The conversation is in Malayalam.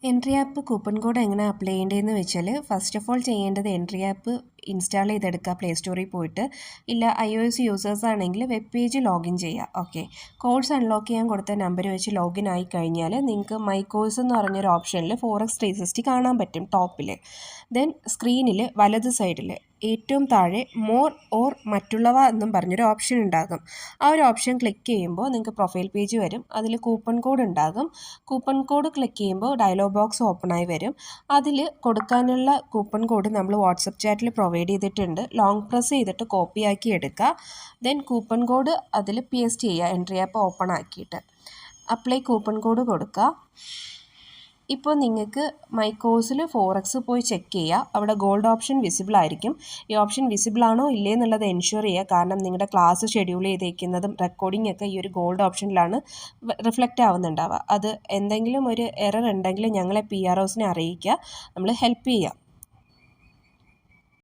എൻട്രി ആപ്പ് കൂപ്പൺ കോഡ് എങ്ങനെ അപ്ലൈ ചെയ്യേണ്ടതെന്ന് വെച്ചാൽ ഫസ്റ്റ് ഓഫ് ഓൾ ചെയ്യേണ്ടത് എൻട്രി ആപ്പ് ഇൻസ്റ്റാൾ ചെയ്തെടുക്കുക പ്ലേ സ്റ്റോറിൽ പോയിട്ട്. ഇല്ല iOS യൂസേഴ്സ് ആണെങ്കിൽ വെബ് പേജ് ലോഗിൻ ചെയ്യുക. ഓക്കെ, കോഴ്സ് അൺലോക്ക് ചെയ്യാൻ കൊടുത്ത നമ്പർ വെച്ച് ലോഗിൻ ആയി കഴിഞ്ഞാൽ നിങ്ങൾക്ക് മൈ കോഴ്സ് എന്ന് പറഞ്ഞൊരു ഓപ്ഷനിൽ Forex 360 കാണാൻ പറ്റും ടോപ്പിൽ. ദെൻ സ്ക്രീനിൽ വലത് സൈഡിൽ ഏറ്റവും താഴെ മോർ ഓർ മറ്റുള്ളവ എന്നും പറഞ്ഞൊരു ഓപ്ഷൻ ഉണ്ടാകും. ആ ഒരു ഓപ്ഷൻ ക്ലിക്ക് ചെയ്യുമ്പോൾ നിങ്ങൾക്ക് പ്രൊഫൈൽ പേജ് വരും. അതിൽ കൂപ്പൺ കോഡ് ഉണ്ടാകും. കൂപ്പൺ കോഡ് ക്ലിക്ക് ചെയ്യുമ്പോൾ ഡയലോഗ് ബോക്സ് ഓപ്പൺ ആയി വരും. അതിൽ കൊടുക്കാനുള്ള കൂപ്പൺ കോഡ് നമ്മൾ വാട്സപ്പ് ചാറ്റിൽ പ്രൊവൈഡ് ചെയ്തിട്ടുണ്ട്. ലോങ് പ്രസ് ചെയ്തിട്ട് കോപ്പി ആക്കി എടുക്കുക. ദെൻ കൂപ്പൺ കോഡ് അതിൽ പേസ്റ്റ് ചെയ്യുക എൻട്രി ആപ്പ് ഓപ്പൺ ആക്കിയിട്ട്. അപ്ലൈ കൂപ്പൺ കോഡ് കൊടുക്കുക. ഇപ്പോൾ നിങ്ങൾക്ക് മൈ കോഴ്സിൽ ഫോറക്സ് പോയി ചെക്ക് ചെയ്യുക. അവിടെ ഗോൾഡ് ഓപ്ഷൻ വിസിബിൾ ആയിരിക്കും. ഈ ഓപ്ഷൻ വിസിബിൾ ആണോ ഇല്ലേ എന്നുള്ളത് എൻഷുർ ചെയ്യുക. കാരണം നിങ്ങളുടെ ക്ലാസ് ഷെഡ്യൂൾ ചെയ്തേക്കുന്നതും റെക്കോർഡിംഗ് ഒക്കെ ഈ ഒരു ഗോൾഡ് ഓപ്ഷനിലാണ് റിഫ്ലക്റ്റ് ആവുന്നുണ്ടാവുക. അത് എന്തെങ്കിലും ഒരു എറർ ഉണ്ടെങ്കിൽ ഞങ്ങളെ PROസിനെ അറിയിക്കുക. നമ്മൾ ഹെൽപ്പ് ചെയ്യാം.